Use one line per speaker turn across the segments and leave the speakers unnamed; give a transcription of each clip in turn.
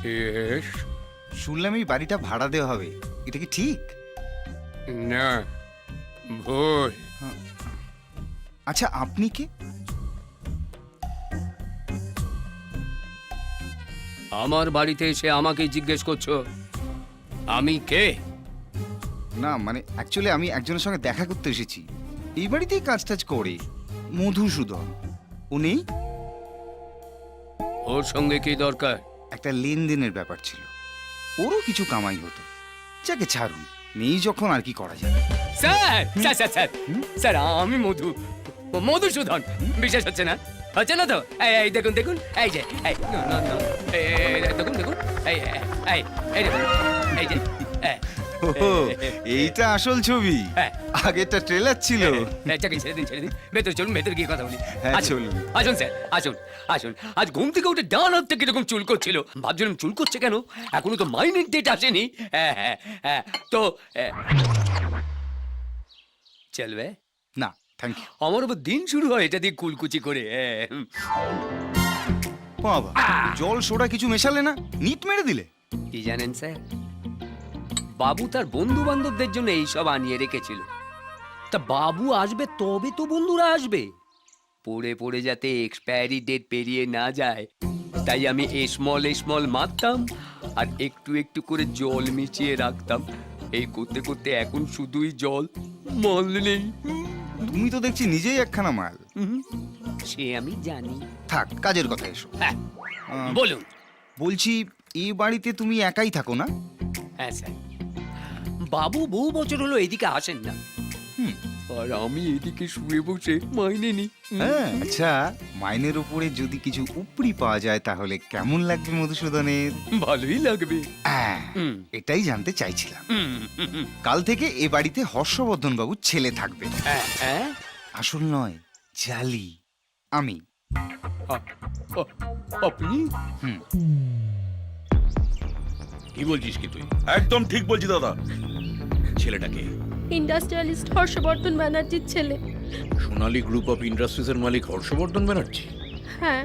Yes.
শুনলাম এই বাড়িটা ভাড়া দেওয়া হবে, এটা কি ঠিক?
না, ভুল।
আচ্ছা, আপনি কে?
আমার বাড়িতে এসে আমাকেই জিজ্ঞেস করছো আমি কে?
না মানে অ্যাকচুয়ালি আমি একজনের সঙ্গে দেখা করতে এসেছি, এই বাড়িতেই কাজ টাজ করে, মধুসূদন। উনি
ওর সঙ্গে কি দরকার?
একটা লেনদেনের ব্যাপার ছিল, ওরও কিছু কামাই হতো। যাকে ছাড়ুন, নেই যখন আর কি করা যাবে।
Sir sir sir sir sir আমি মধুসূদন। বিশ্বাস হচ্ছে না? হচ্ছে না তো? এই এই দেখুন দেখুন, এই যে এই না, না, না, এই দেখুন দেখুন, এই এই এই দেখুন, এই যে
ওহো, এইটা আসল ছবি।
হ্যাঁ।
আগেরটা ট্রেলার ছিল।
চাকরি ছেড়ে দিন ছেড়ে দিন, ভেতরে চলুন, ভেতরে গিয়ে কথা বলি।
হ্যাঁ,
আসুন,
চলুন।
আসুন স্যার, আসুন আসুন। আজ ঘুম থেকে উঠে ডান হাত থেকে এরকম চুল করছিল, ভাবছিলাম চুল করছে কেন, এখনো তো মাইনের ডেট আসেনি। হ্যাঁ হ্যাঁ হ্যাঁ, তো চলবে?
না থ্যাংক ইউ।
আমার আবার দিন শুরু হয় এটা দিয়ে কুলকুচি করে।
বাবা, জল সোডা কিছু মেশালে না, নিট মেরে দিলে।
কি জানেন স্যার, বাবু তার বন্ধু বান্ধবদের জন্য এইসব আনিয়ে রেখেছিল। তা বাবু আসবে তবে তো বন্ধুরা আসবে, পড়ে পড়ে যাতে এক্সপায়ারি ডেট পেরিয়ে না যায়, তাই আমি স্মল মারতাম আর একটু একটু করে জল মিশিয়ে রাখতাম। এই করতে করতে এখন শুধুই জল, মাল নেই।
তুমি তো দেখছি নিজেই একখানা মাল।
সে আমি জানি।
থাক, কাজের কথা এসো।
হ্যাঁ
আহ,
বলুন।
বলছি, এই বাড়িতে তুমি একাই থাকো না?
হ্যাঁ স্যার, বাবু বহু বছর হলো এদিকে আসেন না,
হুম।
আর আমি এদিকে শুয়ে বসে মাইনে নি।
হ্যাঁ, আচ্ছা, মাইনের উপরে যদি কিছু উপরি পাওয়া যায় তাহলে কেমন লাগবে মধুসূদনের?
ভালোই লাগবে।
হ্যাঁ,
হুম।
এটাই জানতে চাইছিলাম।
হুম, হুম, হুম।
কাল থেকে এ বাড়িতে হর্ষবর্ধন বাবুর ছেলে থাকবে।
হ্যাঁ, হ্যাঁ?
আসল নয়, জালি। আমি।
আপনি?
হুম।
কি বলছিস কি তুই? একদম ঠিক বলছি দাদা। ছেলেটাকে
ইন্ডাস্ট্রিয়ালিস্ট হর্ষবর্ধন ব্যানার্জির ছেলে।
সোনালী গ্রুপ অফ ইন্ডাস্ট্রিজ এর মালিক হর্ষবর্ধন ব্যানার্জি।
হ্যাঁ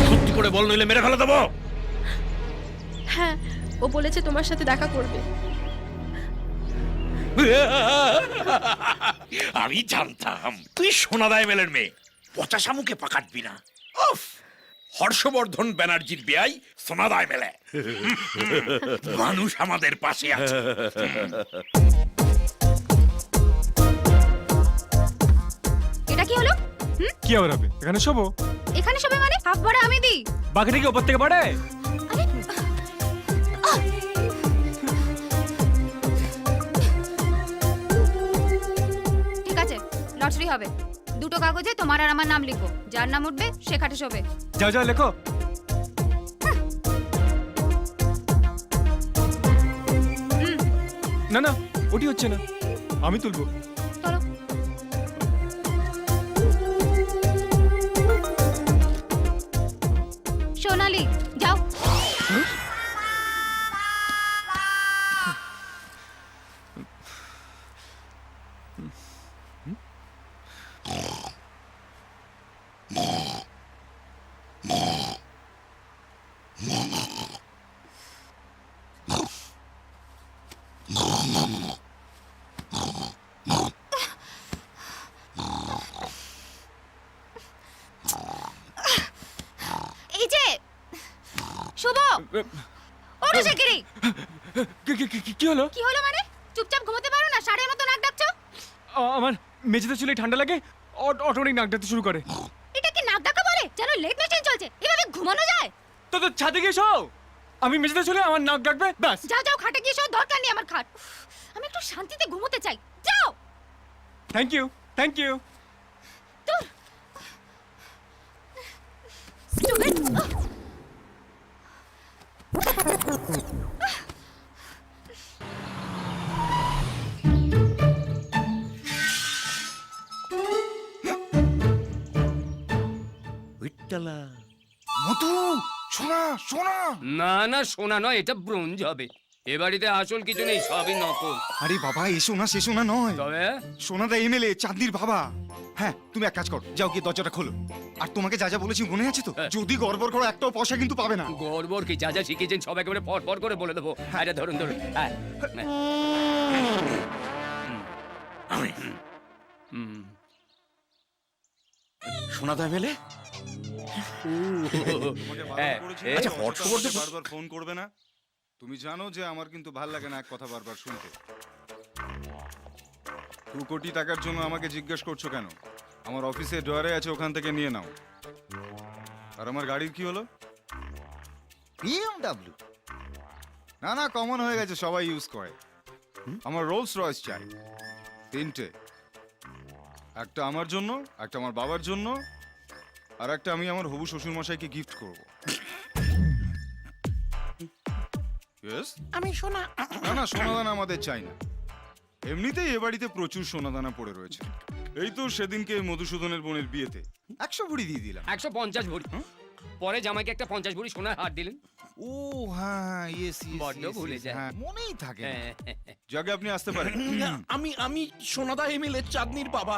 সত্যি করে বল, নইলে মেরে ফেলে দেবো।
হ্যাঁ, ও বলেছে তোমার সাথে দেখা করবে।
আমি জানতাম তুই সোনাদায় মেলের মেয়ে, পচা শামুকে পাকাটবি না। উফ, হর্ষবর্ধন ব্যানার্জির বেয়াই সোনাদায় মেলে। মানুষ আমাদের পাশে আছে।
এটা কি হলো?
কি আবার হবে? এখানে শোবো।
এখানে সবাই মানে হাফ ভাড়া আমি দিই।
বাকিটা কি ওপর থেকে বাড়ায়?
আরে ঠিক আছে, লটারি হবে। দুটো কাগজে তোমার আর আমার নাম লিখো, যার নাম উঠবে সে খাটে শোবে।
যাও যাও লেখো। না না, ওটি হচ্ছে না, আমি তুলবো।
চলো। সোনালি যাও। এই যে শুভ, ওঠো শিগগিরই।
কি হলো?
কি হলো মানে? চুপচাপ ঘুমোতে পারো না? সাড়ের মতো নাক ডাকছো।
আমার মেঝেতে চুলে ঠান্ডা লাগে, অটোমেটিক নাক ডাকতে শুরু করে।
এটা কি নাক ডাকা বলে? যেন লেট মেশিন চলছে। এভাবে ঘুমানো যায়?
তো ছাদে গিয়ে শো। আমি মেঝেতে চলে আমার নাক ডাকবে, ব্যাস।
যাও যাও, খাটে গিয়ে শো, দরকার নেই আমার খাট। আমি একটু শান্তিতে ঘুমোতে চাই। যাও।
Thank you, thank you.
দূর। Stupid.
মধু, সোনা সোনা।
না না, সোনা নয়, এটা ব্রোঞ্জ হবে। এ বাড়িতে আসল কিছু নেই, সবই নকল।
আরে বাবা, এসো না নয়।
তবে
সোনাদা এমএলএ, চাঁদনির বাবা। হ্যাঁ, তুমি এক কাজ করো, যাও গিয়ে দরজাটা খোলো। আর তোমাকে যা যা বলেছি মনে আছে তো?
হ্যাঁ।
যদি গড়বড় করো একটাও পয়সা কিন্তু পাবে না।
গড়বড় কি, যা যা শিখেছেন সব একেবারে পর পর করে বলে দেবো। আরে ধরুন ধরুন, হ্যাঁ।
সোনাদা এমএলএ,
তোমাকে
হ্যাঁ,
করেছি,
এ-
আচ্ছা, হর্ষবর্ধন-
বারবার ফোন করবে না। তুমি জানো যে আমার কিন্তু ভাল লাগে না এক কথা বারবার শুনতে। 2 কোটি টাকার জন্য আমাকে জিজ্ঞেস করছো কেন? আমার অফিসে ড্রয়ারে আছে, ওখান থেকে নিয়ে নাও। আর আমার গাড়ির কি হলো? BMW। না কমন হয়ে গেছে, সবাই ইউজ করে। আমার রোলস রয়েস চাই 3টে। একটা আমার জন্য, একটা আমার বাবার জন্য, আর একটা আমি আমার হবু শ্বশুর মশাইকে গিফট করব। Yes?
আমি সোনা।
না সোনাদানা আমাদের চাই না। এমনিতেই এ বাড়িতে প্রচুর সোনাদানা পড়ে রয়েছে। এই তো সেদিনকে মধুসূদনের বোনের বিয়েতে 100 ভরি দিয়ে দিলাম।
150 ভরি। পরে জামাইকে একটা 50 ভরি সোনার হার দিলেন।
ও হ্যাঁ, ইয়েস
বড্ড ভুলে যায়।
হ্যাঁ, মনেই থাকে না।
হ্যাঁ,
যাকে আপনি আসতে পারেন।
আমি সোনাদা এমএলএ, চাঁদনির বাবা।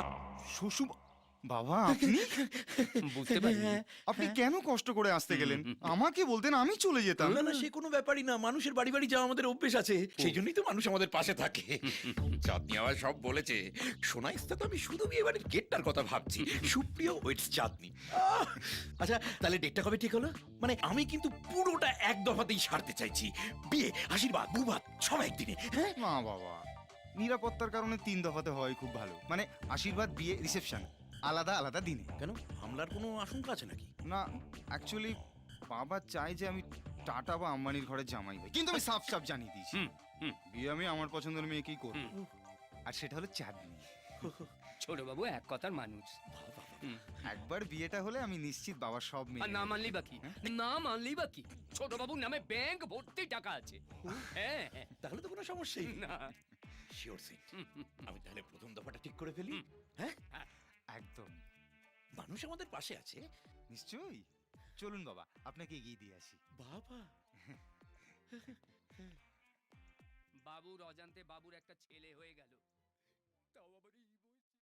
শ্বশুর বাবা, আপনি
বুঝতে পারি।
আপনি কেন কষ্ট করে আসতে গেলেন? আমাকে বলতেন, আমি চলে যেতাম।
না সে কোনো ব্যাপারই না, মানুষের বাড়ি বাড়ি যাওয়া আমাদের অভ্যেস আছে, সেই জন্যই তো মানুষ আমাদের পাশে থাকে। চাঁদনি আবার সব বলেছে। সোনা ইস্তা তো আমি শুধু বিয়ে বাড়ির গেটটার কথা ভাবছি। সুপ্রিয় ওয়েটস চাঁদনি। আচ্ছা, তাহলে ডেটটা কবে ঠিক হলো? মানে আমি কিন্তু পুরোটা এক দফাতেই সারতে চাইছি। বিয়ে, আশীর্বাদ, বুবাদ সব একদিনে। হ্যাঁ,
না বাবা, নিরাপত্তার কারণে 3 দফাতে হয় খুব ভালো। মানে আশীর্বাদ, বিয়ে, রিসেপশন আলাদা আলাদা দিনে।
কেন, হামলার কোনো আশঙ্কা আছে নাকি?
না, অ্যাকচুয়ালি বাবা চায় যে আমি টাটা বা আম্বানির ঘরে জামাই হই, কিন্তু আমি সাফ জানিয়ে দিয়েছি বিয়ে আমি আমার পছন্দের মেয়েকেই করব। আর সেটা হলো চাঁদনি।
ছোট বাবু এক কথার মানুষ।
একবার বিয়েটা হলে আমি নিশ্চিত বাবা সব
আর
মেয়ে
না মানলেই বাকি, না মানলেই বাকি। ছোট বাবুর নামে ব্যাংক ভর্তি টাকা আছে। হ্যাঁ, হ্যাঁ।
তাহলে তো কোনো সমস্যাই নেই।
না,
শিওর সিট। আমি তাহলে প্রথম দফাটা ঠিক করে ফেলি। হ্যাঁ,
একদম
মানুষ আমাদের পাশে আছে।
নিশ্চয়ই। চলুন বাবা, আপনাকে এগিয়ে দিয়ে আসি।
বাবা,
বাবুর অজান্তে বাবুর একটা ছেলে হয়ে গেল। তাও আবার